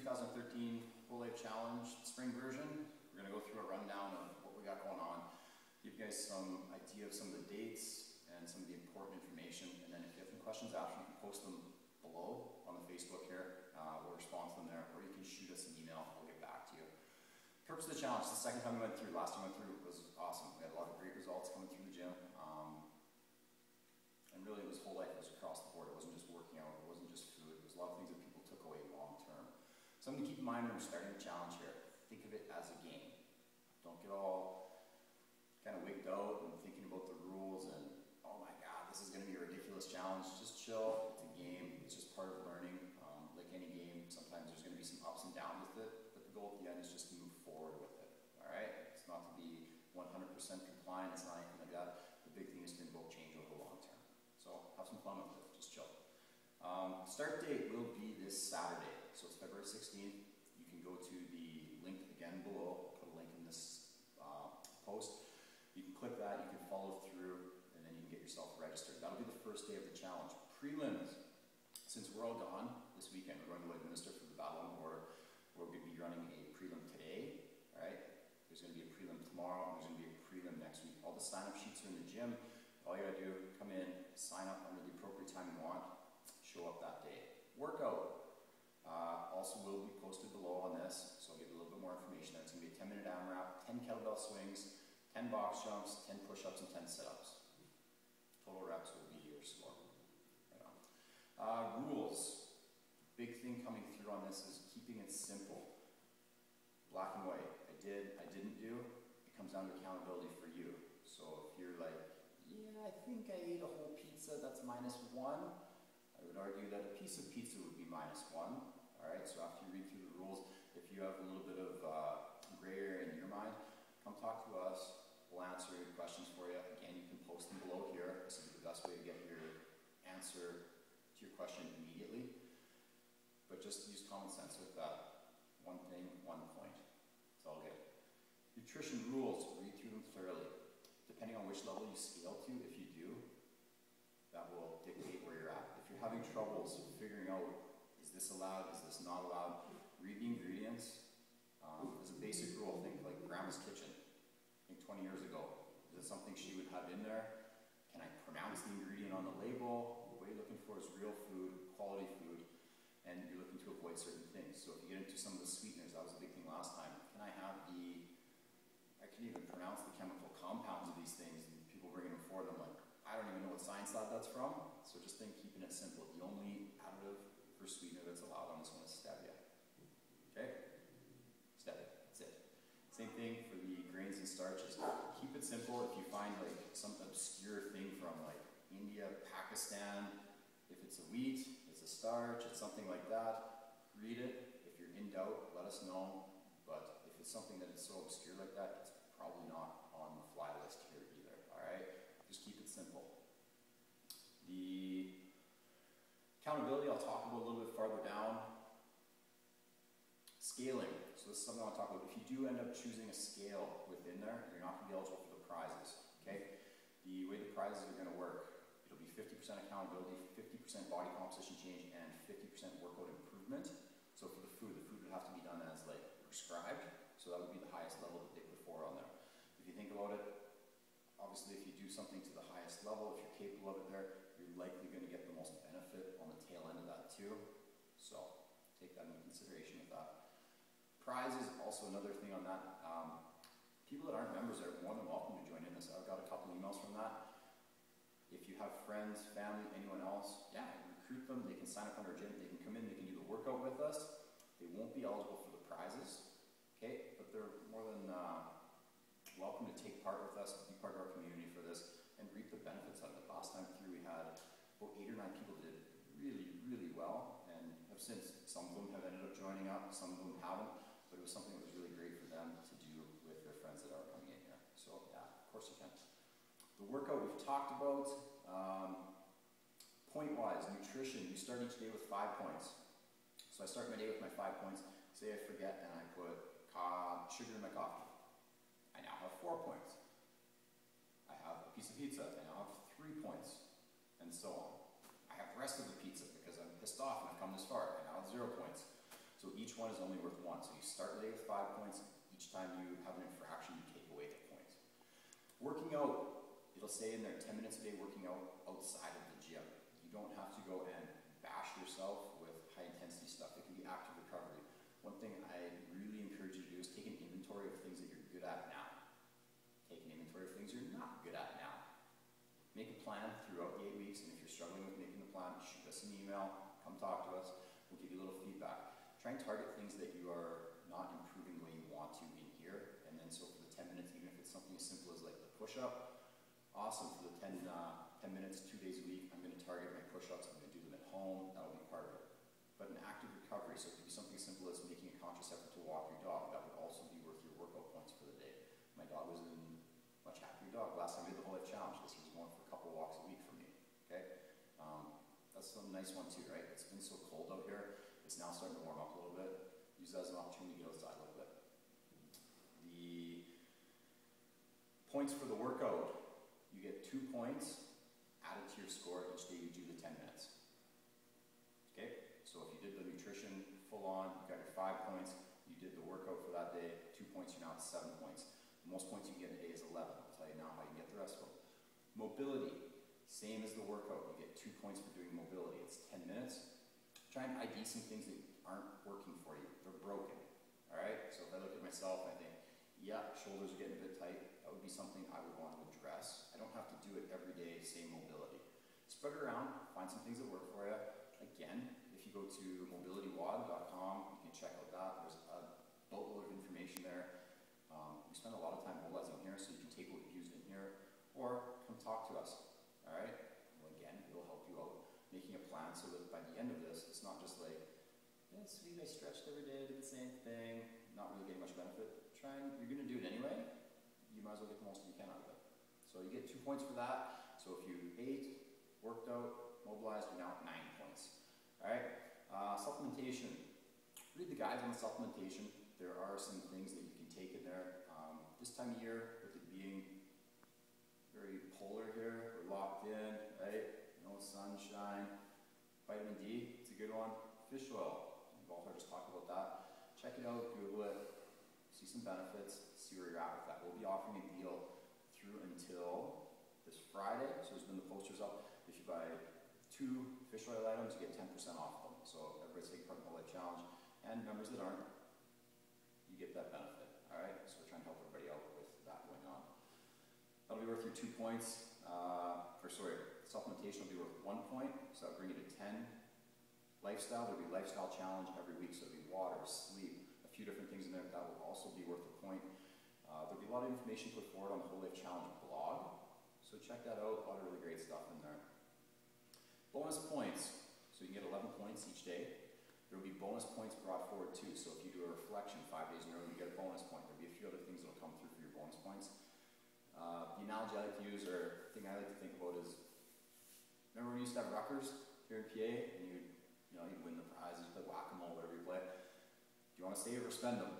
2013 Full Life Challenge spring version. We're going to go through a rundown of what we got going on, give you guys some idea of some of the dates and some of the important information, and then if you have any questions after, you can post them below on the Facebook here. We'll respond to them there, or you can shoot us an email, we'll get back to you. Purpose of the challenge, the second time we went through, last time we went through was awesome. We had a lot of great results coming through the gym. And really it was whole life, it was across the board. It wasn't just working out, it wasn't just food. It was a lot of things that people took away long term. Something to keep in mind when we're starting the challenge here. Think of it as a game. Don't get all kind of wigged out and thinking about the rules and, oh my God, this is going to be a ridiculous challenge. Just chill, it's a game, it's just part of learning. Like any game, sometimes there's going to be some ups and downs with it, but the goal at the end is just to move forward with it, all right? It's not to be 100% compliant, it's not anything like that. The big thing is to invoke change over the long term. So have some fun with it, just chill. Start date will be this Saturday, so it's February 16th. You can go to the link again below, I'll put a link in this post. You can click that, you can follow through, and then you can get yourself registered. That'll be the first day of the challenge. Prelims, since we're all gone this weekend, we're going to administer for the Battle on the Border. We're going to be running a prelim today, all right? There's going to be a prelim tomorrow, and there's going to be a prelim next week. All the sign-up sheets are in the gym. All you gotta do, come in, sign up under the appropriate time you want, show up that day. Workout also will be posted below on this, so I'll give you a little bit more information. It's gonna be a 10-minute AMRAP, 10 kettlebell swings, 10 box jumps, 10 push-ups, and 10 sit-ups. Total reps will be your score. Right on. Rules. Big thing coming through on this is keeping it simple. Black and white. I did, I didn't do. It comes down to accountability for you. So if you're like, yeah, I think I ate a whole pizza, that's -1. I would argue that a piece of pizza would be -1. Alright, so after you read through the rules, if you have a little bit of gray area in your mind, come talk to us, we'll answer your questions for you. Again, you can post them below here. This is the best way to get your answer to your question immediately. But just use common sense with that. One thing, 1 point. It's all good. Nutrition rules, read through them thoroughly. Depending on which level you scale to, if you do, that will dictate where you're at. If you're having troubles figuring out, is this allowed, is this not allowed, read the ingredients. There's a basic rule, think like Grandma's Kitchen, I think 20 years ago. Is it something she would have in there? Can I pronounce the ingredient on the label? What you're looking for is real food, quality food, and you're looking to avoid certain things. So if you get into some of the sweeteners, that was a big thing last time. Can I have I can even pronounce the chemical compounds of these things, and people bringing them forward, I'm like, I don't even know what science lab that's from. So just think, keeping it simple. The only additive for sweetener that's allowed on this one is stevia. Okay? Stevia, that's it. Same thing for the grains and starches. Keep it simple. If you find like some obscure thing from like India, Pakistan, if it's a wheat, it's a starch, it's something like that, read it. If you're in doubt, let us know. But if it's something that is so obscure like that, it's probably not on the fly list here either, all right? Just keep it simple. The accountability I'll talk about a little bit farther down. Scaling, so this is something I'll talk about. If you do end up choosing a scale within there, you're not gonna be eligible for the prizes, okay? The way the prizes are gonna work, it'll be 50% accountability, 50% body composition change, and 50% workout improvement. So for the food would have to be done as like prescribed, so that would be the highest level that they put forward on there. If you think about it, obviously if you do something to the highest level, if you're capable of it there, you're likely going to get the most benefit on the tail end of that too. So take that into consideration with that. Prizes, also another thing on that. People that aren't members are more than welcome to join in this. I've got a couple emails from that. If you have friends, family, anyone else, yeah, recruit them. They can sign up on our gym. They can come in. They can do the workout with us. They won't be eligible for the prizes, okay? But they're more than welcome to take part with us, be part of our community for this, and reap the benefits of it. Last time through, we had about 8 or 9 people that did really, really well, and have since. Some of them have ended up joining up, some of them haven't, but it was something that was really great for them to do with their friends that are coming in here. So yeah, of course you can. The workout we've talked about. Point-wise, nutrition, you start each day with 5 points. So I start my day with my 5 points. Say I forget and I put sugar in my coffee. I now have 4 points. I have a piece of pizza. I now have 3 points, and so on. I have the rest of the pizza because I'm pissed off and I've come this far. I now have 0 points. So So each one is only worth 1. So you start the day with 5 points. Each time you have an infraction, you take away the points. Working out, it'll say in there 10 minutes a day working out outside of the gym. You don't have to go and bash yourself with high intensity stuff. It can be active recovery. One thing I really encourage you to do is take an inventory of things that you're good at now. Take an inventory of things you're not good at now. Make a plan throughout the 8 weeks, and if you're struggling with making the plan, shoot us an email, come talk to us, we'll give you a little feedback. Try and target things that you are not improving the way you want to in here, and then so for the 10 minutes, even if it's something as simple as like the push-up, awesome, for the 10 minutes, 2 days a week, I'm going to target my push-ups, I'm going to do them at home, that'll be part of it. But an active recovery, so it could be something as simple as making a conscious effort to walk your dog, that would also be worth your workout points for the day. My dog was in much happier dog. Last time we did the whole life challenge, this was going for a couple walks a week for me, okay? That's a nice one too, right? It's been so cold out here, it's now starting to warm up a little bit. Use that as an opportunity to get outside a little bit. The points for the workout, you get 2 points added to your score each day you do the 10 minutes. Okay? So if you did the nutrition full on, you got your 5 points. You did the workout for that day, 2 points, you're now at 7 points. The most points you can get a day is 11. I'll tell you now how you get the rest of them. Mobility, same as the workout. You get 2 points for doing mobility. It's 10 minutes. Try and ID some things that aren't working for you. They're broken. All right? So if I look at myself, I think, yeah, shoulders are getting a bit tight. That would be something I would want to address. I don't have to do it every day, same mobility. Spread it around, find some things that work for you. Again, if you go to mobilitywod.com, you can check out that. There's a boatload of information there. We spend a lot of time mobilizing here, so you can take what you've used in here, or come talk to us. All right? Well, again, it'll help you out making a plan so that by the end of this, it's not just like, yeah, sweet, I stretched every day, did the same thing, not really getting much benefit. You're going to do it anyway, you might as well get the most you can out of it. So you get 2 points for that. So if you ate, worked out, mobilized, you're now at 9 points. All right? Supplementation. Read the guides on the supplementation. There are some things that you can take in there. This time of year, with it being very polar here, we're locked in, right? No sunshine. Vitamin D, it's a good one. Fish oil. Walter just talked about that. Check it out, Google it. See some benefits, see where you're at with that. We'll be offering a deal through until this Friday. So there's been the posters up. If you buy 2 fish oil items, you get 10% off them. So everybody's taking part in the whole life challenge. And members that aren't, you get that benefit. All right? So we're trying to help everybody out with that going on. That'll be worth your 2 points. Supplementation will be worth 1 point. So that'll bring you to 10. Lifestyle, there'll be lifestyle challenge every week. So it'll be water, sleep, a few different things in there. That will also be worth a point. There'll be a lot of information put forward on the Whole Life Challenge blog. So check that out. A lot of really great stuff in there. Bonus points. So you can get 11 points each day. There will be bonus points brought forward too. So if you do a reflection 5 days in a row, you get a bonus point. There'll be a few other things that'll come through for your bonus points. The analogy I like to use, or thing I like to think about is, remember when we used to have ruckers here in PA, and you'd win the prizes, you play whack-a-mole, whatever you play. Do you want to save or spend them?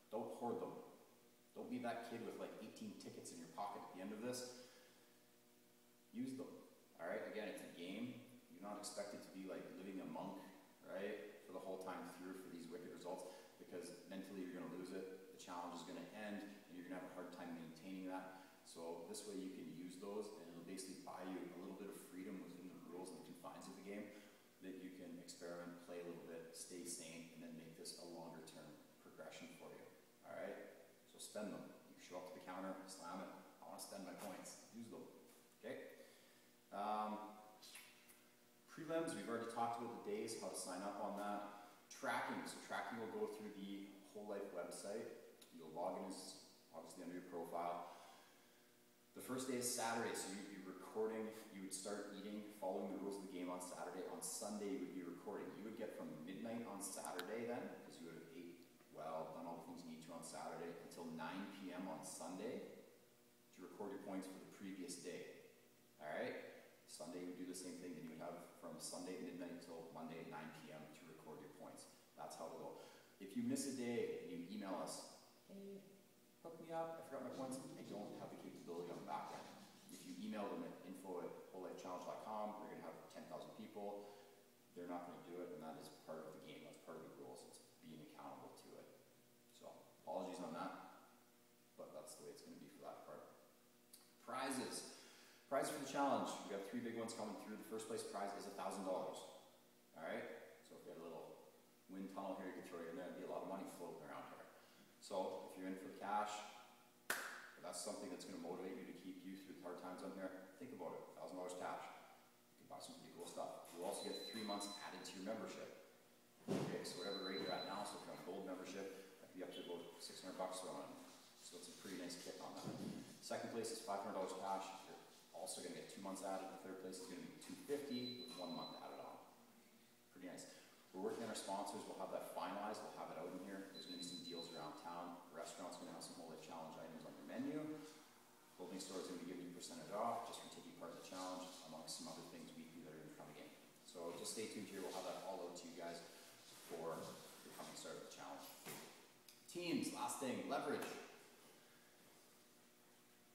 Don't hoard them. Don't be that kid with like 18 tickets in your pocket at the end of this. Use them. All right? Again, it's a game. You're not expected to be like living a monk, right, for the whole time through for these wicked results, because mentally you're going to lose it. The challenge is going to end, and you're going to have a hard time maintaining that. So this way you can use those, and it'll basically buy you a little bit of freedom within the rules and the confines of the game, that you can experiment, play a little bit, stay sane, and then make this a longer term progression for you. All right? So spend them. You can show up to the counter, slam it. I want to spend my points. Use them. Okay? Prelims, we've already talked about the days, how to sign up on that. Tracking. So tracking will go through the Whole Life website. You'll log in as obviously under your profile. The first day is Saturday, so you'd be recording. You would start eating, following the rules of the game on Saturday. On Sunday, you would be recording. You would get from midnight on Saturday then, because you would have ate well, done all the things you need to on Saturday, until 9 p.m. on Sunday to record your points for the previous day. All right? Sunday, you would do the same thing. Then you would have from Sunday at midnight until Monday at 9 p.m. to record your points. That's how it'll go. If you miss a day and you email us, hey, hook me up, I forgot my points, I don't have the capability on the back end. If you email them at info@wholelifechallenge.com, we're going to have 10,000 people. They're not going to do it, and that is part of the game. That's part of the rules. It's being a Apologies on that, but that's the way it's going to be for that part. Prizes. Prize for the challenge. We got 3 big ones coming through. The first place prize is $1,000. Alright? So if you had a little wind tunnel here, you could throw it in there, there'd be a lot of money floating around here. So if you're in for the cash, if that's something that's going to motivate you to keep you through the hard times on here, think about it. $1,000 cash. You can buy some pretty cool stuff. You'll also get 3 months added to your membership. Okay, so whatever rate you're at now, so if you're on gold membership, that could be up to about $600 thrown in. So it's a pretty nice kick on that. Second place is $500 cash. You're also going to get 2 months added. The third place is going to be $250 with 1 month added on. Pretty nice. We're working on our sponsors. We'll have that finalized. We'll have it out in here. There's going to be some deals around town. The restaurant's going to have some whole challenge items on their menu. Clothing store is going to be giving you percentage off just for taking part in the challenge, amongst some other things weekly that are going to come again. So just stay tuned here. We'll have that all out to you guys for the coming start of the challenge. Teams, last thing, leverage.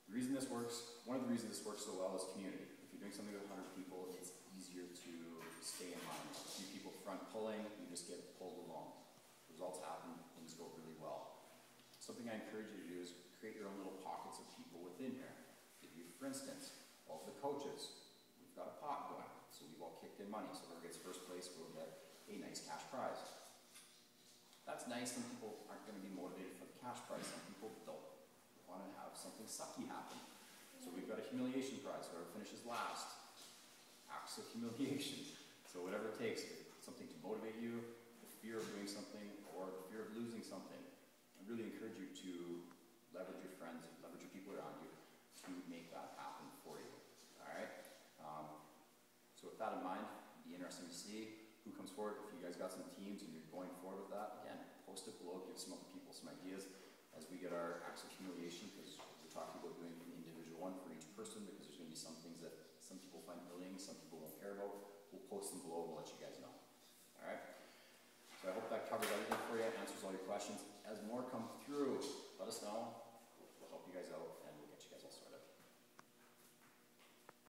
The reason this works, one of the reasons this works so well is community. If you're doing something with 100 people, it's easier to stay in line. A few people front pulling, you just get pulled along. Results happen, things go really well. Something I encourage you to do is create your own little pockets of people within here. If you, for instance, all of the coaches, we've got a pot going, so we've all kicked in money, so whoever gets first place will get a nice cash prize. That's nice. Some people aren't going to be motivated for the cash prize. Some people don't want to have something sucky happen. So we've got a humiliation prize. Whoever finishes last, acts of humiliation. So whatever it takes, something to motivate you, the fear of doing something, or the fear of losing something. I really encourage you to leverage your friends, leverage your people around you to make that happen for you. All right? So with that in mind, it'd be interesting to see who comes forward. If you guys got some teams and you're going forward with that, again, post it below, give some other people some ideas as we get our acts of humiliation, because we're talking about doing an individual one for each person, because there's going to be some things that some people find bullying, some people won't care about. We'll post them below and we'll let you guys know. All right? So I hope that covers everything for you, answers all your questions. As more come through, let us know. We'll help you guys out.